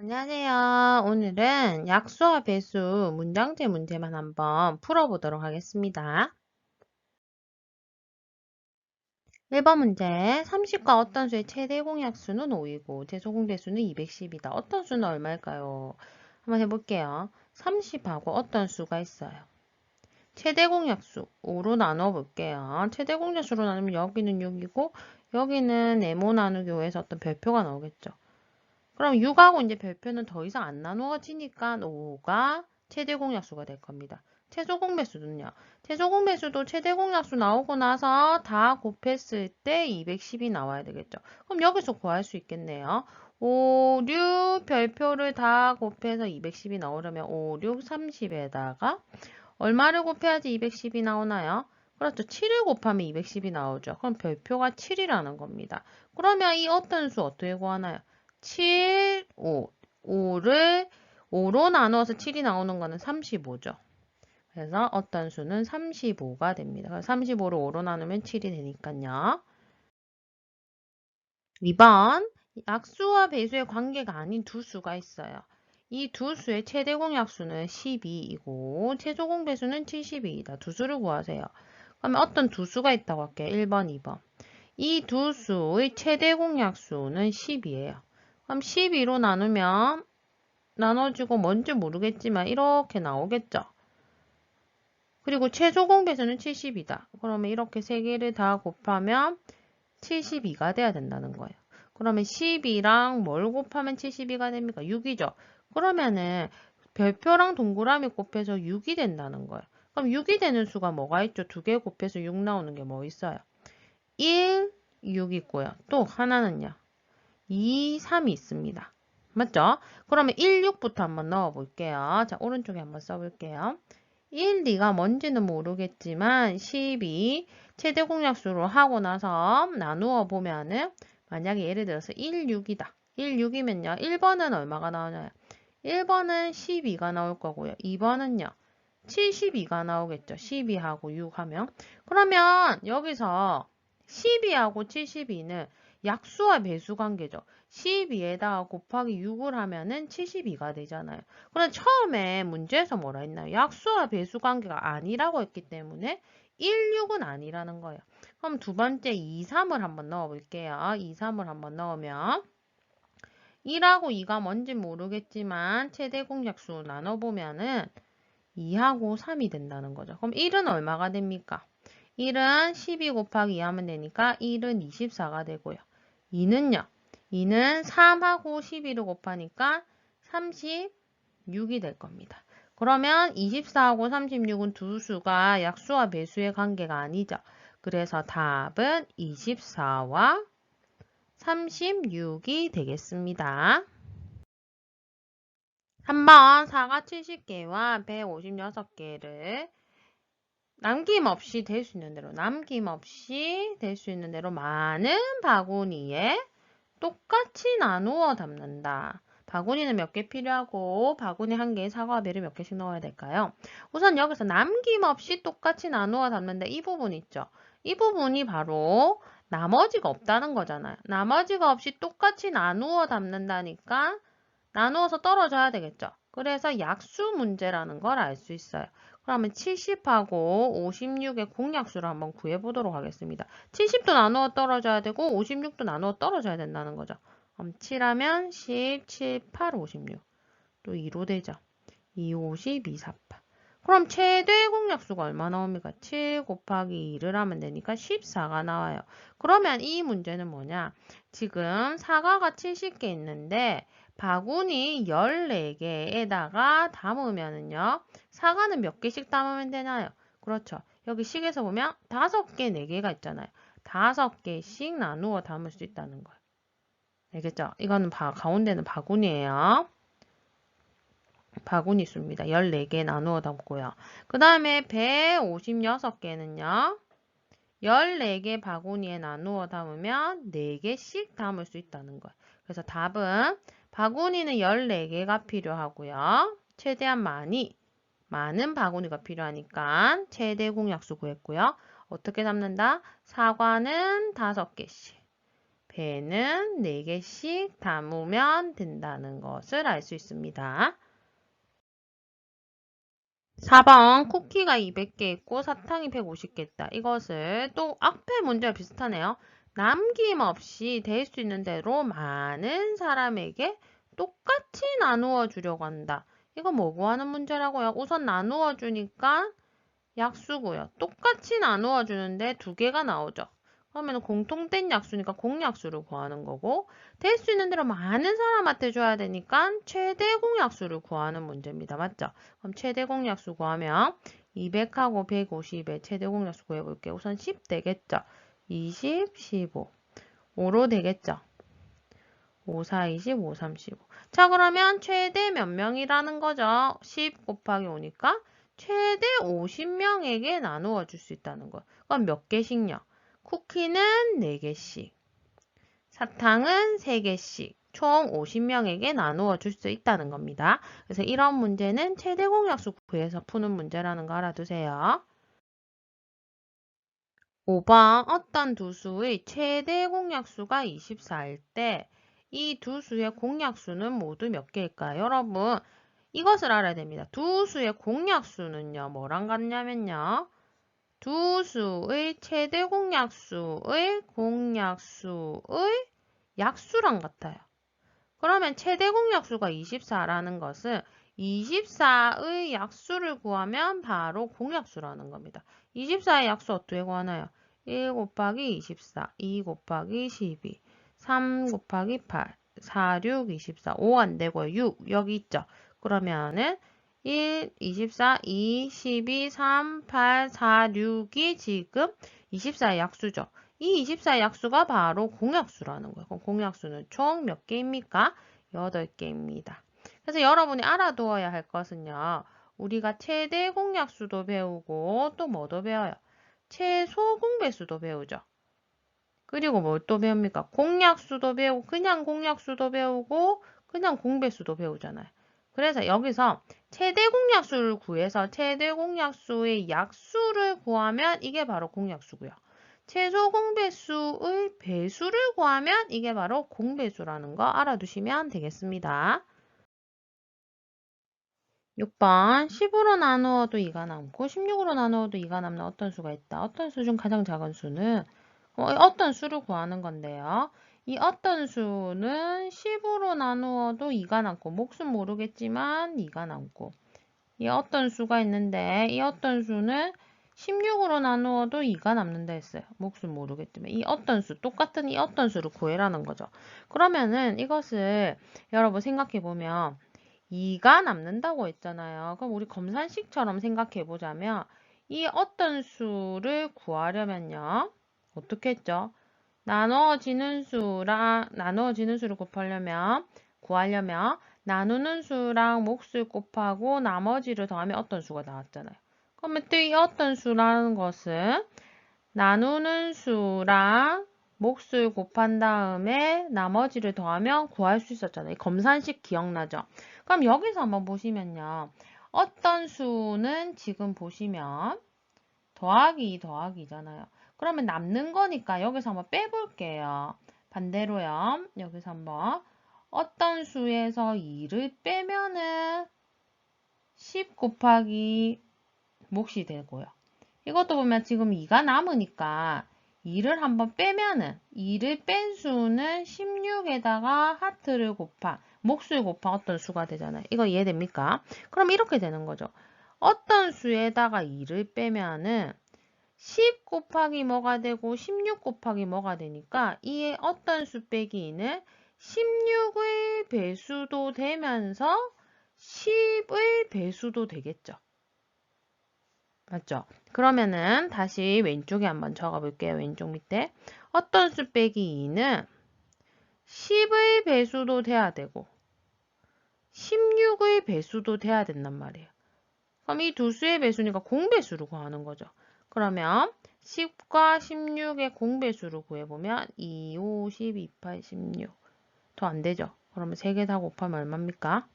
안녕하세요. 오늘은 약수와 배수 문장제 문제만 한번 풀어보도록 하겠습니다. 1번 문제. 30과 어떤 수의 최대 공약수는 5이고 최소공배수는 210이다. 어떤 수는 얼마일까요? 한번 해볼게요. 30하고 어떤 수가 있어요? 최대 공약수 5로 나눠 볼게요. 최대 공약수로 나누면 여기는 6이고 여기는 네모 나누기 5에서 어떤 별표가 나오겠죠. 그럼 6하고 이제 별표는 더 이상 안 나누어지니까 5가 최대 공약수가 될 겁니다. 최소 공배수는요. 최소 공배수도 최대 공약수 나오고 나서 다 곱했을 때 210이 나와야 되겠죠. 그럼 여기서 구할 수 있겠네요. 5, 6 별표를 다 곱해서 210이 나오려면 5, 6, 30에다가 얼마를 곱해야지 210이 나오나요? 그렇죠. 7을 곱하면 210이 나오죠. 그럼 별표가 7이라는 겁니다. 그러면 이 어떤 수 어떻게 구하나요? 7, 5. 5를 5로 나누어서 7이 나오는 거는 35죠. 그래서 어떤 수는 35가 됩니다. 그래서 35를 5로 나누면 7이 되니까요. 2번. 약수와 배수의 관계가 아닌 두 수가 있어요. 이 두 수의 최대 공약수는 12이고 최소 공배수는 72이다. 두 수를 구하세요. 그러면 어떤 두 수가 있다고 할게요. 1번, 2번. 이 두 수의 최대 공약수는 10이에요. 그럼 12로 나누면 나눠지고 뭔지 모르겠지만 이렇게 나오겠죠. 그리고 최소 공배수는 70이다. 그러면 이렇게 세 개를 다 곱하면 72가 돼야 된다는 거예요. 그러면 12랑 뭘 곱하면 72가 됩니까? 6이죠. 그러면은 별표랑 동그라미 곱해서 6이 된다는 거예요. 그럼 6이 되는 수가 뭐가 있죠? 두 개 곱해서 6 나오는 게 뭐 있어요? 1, 6 있고요. 또 하나는요. 2, 3이 있습니다. 맞죠? 그러면 1, 6부터 한번 넣어 볼게요. 자, 오른쪽에 한번 써볼게요. 1, 2가 뭔지는 모르겠지만 12 최대 공약수로 하고 나서 나누어 보면은 만약에 예를 들어서 1, 6이다. 1, 6이면요. 1번은 얼마가 나오나요? 1번은 12가 나올 거고요. 2번은요. 72가 나오겠죠. 12하고 6 하면. 그러면 여기서 12하고 72는 약수와 배수 관계죠. 12에다가 곱하기 6을 하면은 72가 되잖아요. 그럼 처음에 문제에서 뭐라 했나요? 약수와 배수 관계가 아니라고 했기 때문에 1, 6은 아니라는 거예요. 그럼 두 번째 2, 3을 한번 넣어 볼게요. 2, 3을 한번 넣으면 1하고 2가 뭔지 모르겠지만 최대 공약수 나눠보면은 2하고 3이 된다는 거죠. 그럼 1은 얼마가 됩니까? 1은 12 곱하기 2 하면 되니까 1은 24가 되고요. 2는요. 2는 3하고 12를 곱하니까 36이 될 겁니다. 그러면 24하고 36은 두 수가 약수와 배수의 관계가 아니죠. 그래서 답은 24와 36이 되겠습니다. 3번 사과 70개와 배 56개를 남김없이 될 수 있는 대로 많은 바구니에 똑같이 나누어 담는다. 바구니는 몇 개 필요하고 바구니 한 개에 사과와 배를 몇 개씩 넣어야 될까요? 우선 여기서 남김없이 똑같이 나누어 담는다. 이 부분 있죠. 이 부분이 바로 나머지가 없다는 거잖아요. 나머지가 없이 똑같이 나누어 담는다니까 나누어서 떨어져야 되겠죠. 그래서 약수 문제라는 걸 알 수 있어요. 그러면 70하고 56의 공약수를 한번 구해보도록 하겠습니다. 70도 나누어 떨어져야 되고 56도 나누어 떨어져야 된다는 거죠. 그럼 7하면 10, 7, 8, 56. 또 2로 되죠. 2, 50, 2, 4, 8. 그럼 최대 공약수가 얼마 나옵니까? 7 곱하기 2를 하면 되니까 14가 나와요. 그러면 이 문제는 뭐냐? 지금 사과가 70개 있는데 바구니 14개에다가 담으면은요. 사과는 몇 개씩 담으면 되나요? 그렇죠. 여기 식에서 보면 5개, 4개가 있잖아요. 5개씩 나누어 담을 수 있다는 거예요. 알겠죠? 이거는 가운데는 바구니예요. 바구니 수입니다. 14개 나누어 담고요. 그 다음에 배 56개는요. 14개 바구니에 나누어 담으면 4개씩 담을 수 있다는 거예요. 그래서 답은 바구니는 14개가 필요하고요. 최대한 많은 바구니가 필요하니까 최대 공약수 구했고요. 어떻게 담는다? 사과는 5개씩, 배는 4개씩 담으면 된다는 것을 알 수 있습니다. 4번 쿠키가 200개 있고 사탕이 150개 있다. 이것을 또 앞에 문제와 비슷하네요. 남김없이 될 수 있는 대로 많은 사람에게 똑같이 나누어 주려고 한다. 이거 뭐 구하는 문제라고요? 우선 나누어 주니까 약수고요. 똑같이 나누어 주는데 2개가 나오죠. 그러면 공통된 약수니까 공약수를 구하는 거고 될 수 있는 대로 많은 사람한테 줘야 되니까 최대 공약수를 구하는 문제입니다. 맞죠? 그럼 최대 공약수 구하면 200하고 150의 최대 공약수 구해볼게요. 우선 10 되겠죠? 20, 15. 5로 되겠죠? 5, 4, 20, 5, 3, 15. 자, 그러면 최대 몇 명이라는 거죠? 10 곱하기 5니까 최대 50명에게 나누어 줄 수 있다는 거. 그럼 몇 개씩요? 쿠키는 4개씩, 사탕은 3개씩, 총 50명에게 나누어 줄 수 있다는 겁니다. 그래서 이런 문제는 최대 공약수 구해서 푸는 문제라는 거 알아두세요. 5번 어떤 두 수의 최대 공약수가 24일 때 이 두 수의 공약수는 모두 몇 개일까요? 여러분 이것을 알아야 됩니다. 두 수의 공약수는요. 뭐랑 같냐면요. 두 수의 최대 공약수의 약수랑 같아요. 그러면 최대 공약수가 24라는 것은 24의 약수를 구하면 바로 공약수라는 겁니다. 24의 약수 어떻게 구하나요? 1 곱하기 24, 2 곱하기 12, 3 곱하기 8, 4, 6, 24, 5 안 되고요. 6 여기 있죠. 그러면은 1, 24, 2, 12, 3, 8, 4, 6이 지금 24의 약수죠. 이 24의 약수가 바로 공약수라는 거예요. 그럼 공약수는 총 몇 개입니까? 8개입니다. 그래서 여러분이 알아두어야 할 것은요. 우리가 최대 공약수도 배우고 또 뭐도 배워요? 최소 공배수도 배우죠. 그리고 뭘 또 배웁니까? 공약수도 배우고 그냥 공약수도 배우고 그냥 공배수도 배우잖아요. 그래서 여기서 최대 공약수를 구해서 최대 공약수의 약수를 구하면 이게 바로 공약수고요. 최소 공배수의 배수를 구하면 이게 바로 공배수라는 거 알아두시면 되겠습니다. 6번 10으로 나누어도 2가 남고 16으로 나누어도 2가 남는 어떤 수가 있다. 어떤 수 중 가장 작은 수는 어떤 수를 구하는 건데요. 이 어떤 수는 10으로 나누어도 2가 남고 몫은 모르겠지만 2가 남고 이 어떤 수가 있는데 이 어떤 수는 16으로 나누어도 2가 남는다 했어요. 몫은 모르겠지만 이 어떤 수, 똑같은 이 어떤 수를 구해라는 거죠. 그러면은 이것을 여러분 생각해 보면 2가 남는다고 했잖아요. 그럼 우리 검산식처럼 생각해 보자면 이 어떤 수를 구하려면요. 어떻게 했죠? 나누어지는 수를 구하려면 나누는 수랑 몫을 곱하고 나머지를 더하면 어떤 수가 나왔잖아요. 그러면 또 이 어떤 수라는 것은 나누는 수랑 몫을 곱한 다음에 나머지를 더하면 구할 수 있었잖아요. 검산식 기억나죠? 그럼 여기서 한번 보시면요. 어떤 수는 지금 보시면 더하기 더하기잖아요. 그러면 남는 거니까 여기서 한번 빼볼게요. 반대로요. 여기서 한번 어떤 수에서 2를 빼면은 10 곱하기 몫이 되고요. 이것도 보면 지금 2가 남으니까 2를 한번 빼면은 2를 뺀 수는 16에다가 하트를 몫을 곱한 어떤 수가 되잖아요. 이거 이해됩니까? 그럼 이렇게 되는 거죠. 어떤 수에다가 2를 빼면은 10 곱하기 뭐가 되고 16 곱하기 뭐가 되니까 이 어떤 수 빼기 2는 16의 배수도 되면서 10의 배수도 되겠죠. 맞죠? 그러면은 다시 왼쪽에 한번 적어 볼게요. 왼쪽 밑에. 어떤 수 빼기 2는 10의 배수도 돼야 되고 16의 배수도 돼야 된단 말이에요. 그럼 이 두 수의 배수니까 공배수로 구하는 거죠. 그러면 10과 16의 공배수를 구해보면 2, 5, 10, 28, 16. 더 안 되죠? 그러면 3개 다 곱하면 얼마입니까?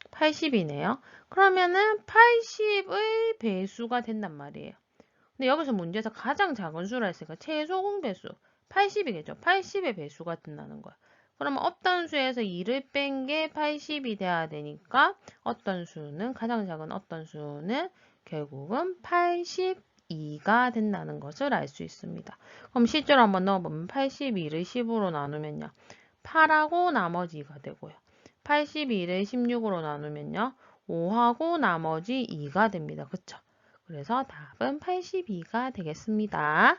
80이네요. 그러면은 80의 배수가 된단 말이에요. 근데 여기서 문제에서 가장 작은 수라 했으니까 최소 공배수 80이겠죠. 80의 배수가 된다는 거야. 그러면 어떤 수에서 2를 뺀 게 80이 돼야 되니까 어떤 수는 가장 작은 어떤 수는 결국은 82가 된다는 것을 알 수 있습니다. 그럼 실제로 한번 넣어보면 82를 10으로 나누면요. 8하고 나머지 2가 되고요. 82를 16으로 나누면요. 5하고 나머지 2가 됩니다. 그쵸? 그래서 답은 82가 되겠습니다.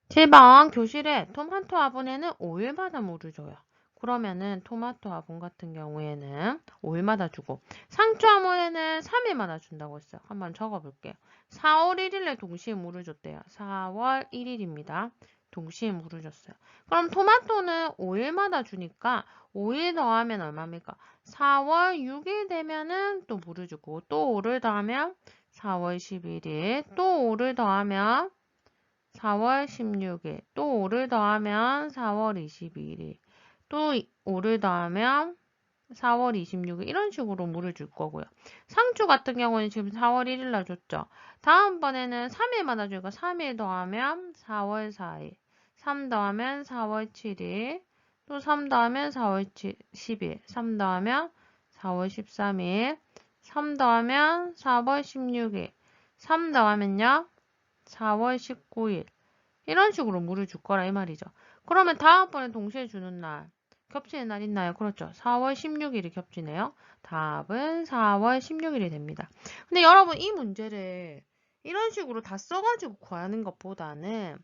7번 교실에 토마토 화분에는 5일마다 물을 줘요. 그러면은 토마토 화분 같은 경우에는 5일마다 주고 상추 화분에는 3일마다 준다고 했어요. 한번 적어볼게요. 4월 1일에 동시에 물을 줬대요. 4월 1일입니다. 동시에 물을 줬어요. 그럼 토마토는 5일마다 주니까 5일 더하면 얼마입니까? 4월 6일 되면은 또 물을 주고 또 5를 더하면 4월 11일 또 5를 더하면 4월 16일, 또 5를 더하면 4월 22일, 또 5를 더하면 4월 26일 이런 식으로 물을 줄 거고요. 상추 같은 경우는 지금 4월 1일 날 줬죠. 다음번에는 3일마다 주니까 3일 더하면 4월 4일, 3 더하면 4월 7일, 또 3 더하면 4월 10일, 3 더하면 4월 13일, 3 더하면 4월 16일, 3 더하면요. 4월 19일 이런 식으로 물을 줄 거라 이 말이죠. 그러면 다음번에 동시에 주는 날 겹치는 날 있나요? 그렇죠. 4월 16일이 겹치네요. 답은 4월 16일이 됩니다. 근데 여러분 이 문제를 이런 식으로 다 써가지고 구하는 것보다는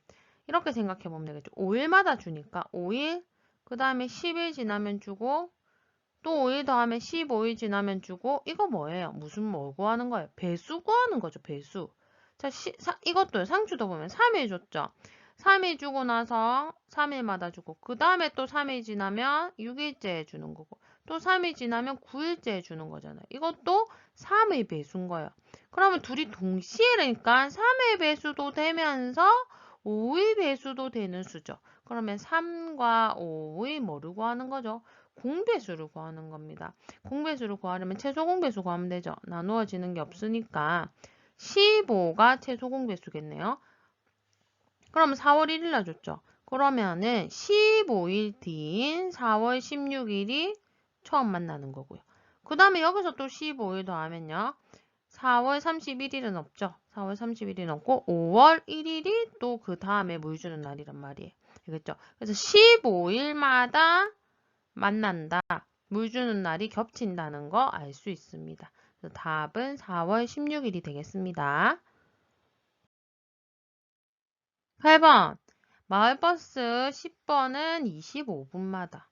이렇게 생각해 보면 되겠죠. 5일마다 주니까 5일, 그 다음에 10일 지나면 주고 또 5일 더하면 15일 지나면 주고 이거 뭐예요? 무슨 뭐 구하는 거예요? 배수 구하는 거죠. 배수. 자, 이것도요. 상추도 보면 3일 줬죠. 3일 주고 나서 3일마다 주고 그 다음에 또 3일 지나면 6일째 주는 거고 또 3일 지나면 9일째 주는 거잖아요. 이것도 3일 배수인 거예요. 그러면 둘이 동시에니까 3일 배수도 되면서 5일 배수도 되는 수죠. 그러면 3과 5의 뭐를 구하는 거죠? 공배수를 구하는 겁니다. 공배수를 구하려면 최소 공배수 구하면 되죠. 나누어지는 게 없으니까 15가 최소 공배수겠네요. 그럼 4월 1일 날 줬죠. 그러면은 15일 뒤인 4월 16일이 처음 만나는 거고요. 그 다음에 여기서 또 15일 더하면요. 4월 31일은 없죠. 4월 31일은 없고 5월 1일이 또 그 다음에 물 주는 날이란 말이에요. 알겠죠? 그래서 15일마다 만난다. 물 주는 날이 겹친다는 거 알 수 있습니다. 그래서 답은 4월 16일이 되겠습니다. 8번. 마을버스 10번은 25분마다.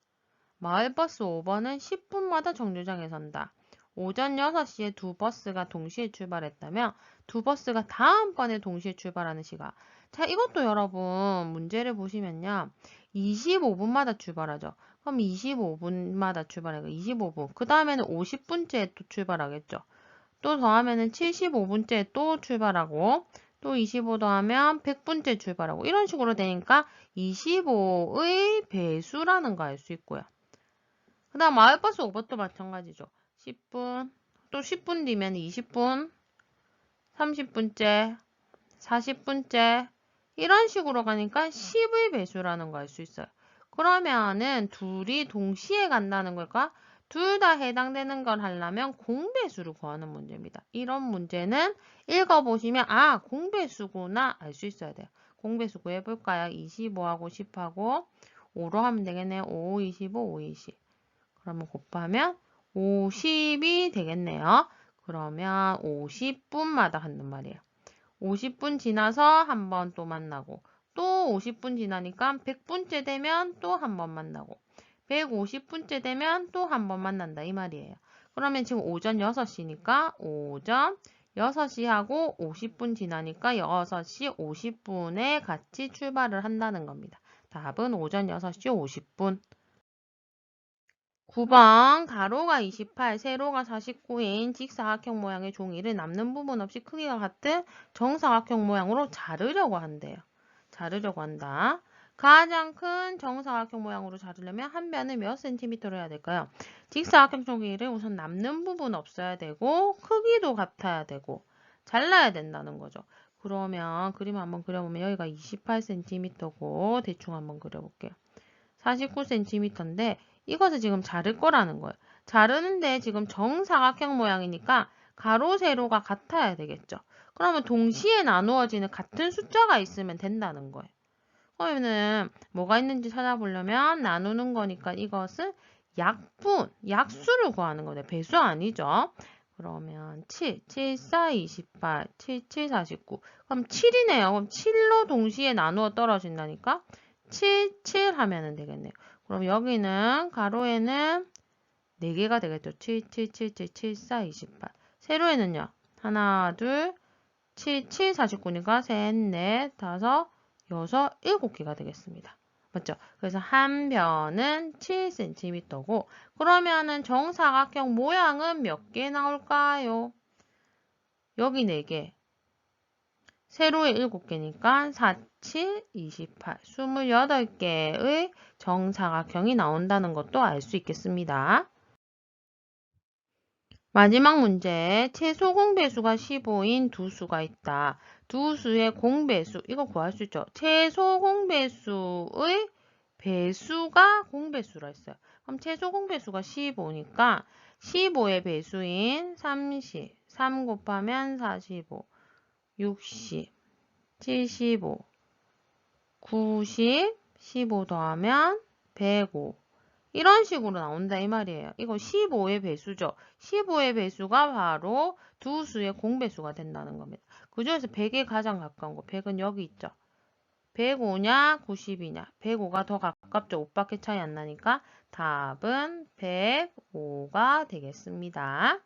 마을버스 5번은 10분마다 정류장에 선다. 오전 6시에 두 버스가 동시에 출발했다면 두 버스가 다음번에 동시에 출발하는 시각. 자, 이것도 여러분 문제를 보시면요. 25분마다 출발하죠. 그럼 25분마다 출발해요. 25분. 그 다음에는 50분째에 또 출발하겠죠. 또 더하면은 75분째에 또 출발하고 또 25 더하면 100분째 출발하고 이런 식으로 되니까 25의 배수라는 거 알 수 있고요. 그 다음 마을버스 5번도 마찬가지죠. 10분, 또 10분 뒤면 20분, 30분째, 40분째 이런 식으로 가니까 10의 배수라는 거 알 수 있어요. 그러면은 둘이 동시에 간다는 걸까? 둘 다 해당되는 걸 하려면 공배수를 구하는 문제입니다. 이런 문제는 읽어보시면 아 공배수구나 알 수 있어야 돼요. 공배수 구해볼까요? 25하고 10하고 5로 하면 되겠네요. 5, 25, 5, 20. 그러면 곱하면 50이 되겠네요. 그러면 50분마다 한단 말이에요. 50분 지나서 한 번 또 만나고 또 50분 지나니까 100분째 되면 또 한 번 만나고 150분째 되면 또 한 번 만난다 이 말이에요. 그러면 지금 오전 6시니까 오전 6시하고 50분 지나니까 6시 50분에 같이 출발을 한다는 겁니다. 답은 오전 6시 50분. 9번 가로가 28, 세로가 49인 직사각형 모양의 종이를 남는 부분 없이 크기가 같은 정사각형 모양으로 자르려고 한대요. 자르려고 한다. 가장 큰 정사각형 모양으로 자르려면 한 변을 몇 센티미터로 해야 될까요? 직사각형 종이를 우선 남는 부분 없어야 되고 크기도 같아야 되고 잘라야 된다는 거죠. 그러면 그림 한번 그려보면 여기가 28cm고 대충 한번 그려볼게요. 49cm인데 이것을 지금 자를 거라는 거예요. 자르는데 지금 정사각형 모양이니까 가로, 세로가 같아야 되겠죠. 그러면 동시에 나누어지는 같은 숫자가 있으면 된다는 거예요. 그러면은 뭐가 있는지 찾아보려면 나누는 거니까 이것은 약수를 구하는 거네. 배수 아니죠. 그러면 7, 7, 4, 28, 7, 7, 49. 그럼 7이네요. 그럼 7로 동시에 나누어 떨어진다니까 7, 7 하면은 되겠네요. 그럼 여기는 가로에는 4개가 되겠죠. 7, 7, 7, 7, 7, 4, 28. 세로에는요. 하나, 둘, 7, 7, 49니까 셋, 넷, 다섯, 여섯, 7개가 되겠습니다. 맞죠? 그래서 한 변은 7cm고 그러면은 정사각형 모양은 몇 개 나올까요? 여기 4개, 세로에 7개니까 4, 7, 28, 28개의 정사각형이 나온다는 것도 알 수 있겠습니다. 마지막 문제, 최소 공배수가 15인 두 수가 있다. 두 수의 공배수, 이거 구할 수 있죠. 최소 공배수의 배수가 공배수라 했어요. 그럼 최소 공배수가 15니까 15의 배수인 30, 3 곱하면 45, 60, 75, 90, 15 더하면 105. 이런 식으로 나온다 이 말이에요. 이거 15의 배수죠. 15의 배수가 바로 두 수의 공배수가 된다는 겁니다. 그 중에서 100에 가장 가까운 거. 100은 여기 있죠. 105냐 90이냐. 105가 더 가깝죠. 5밖에 차이 안 나니까 답은 105가 되겠습니다.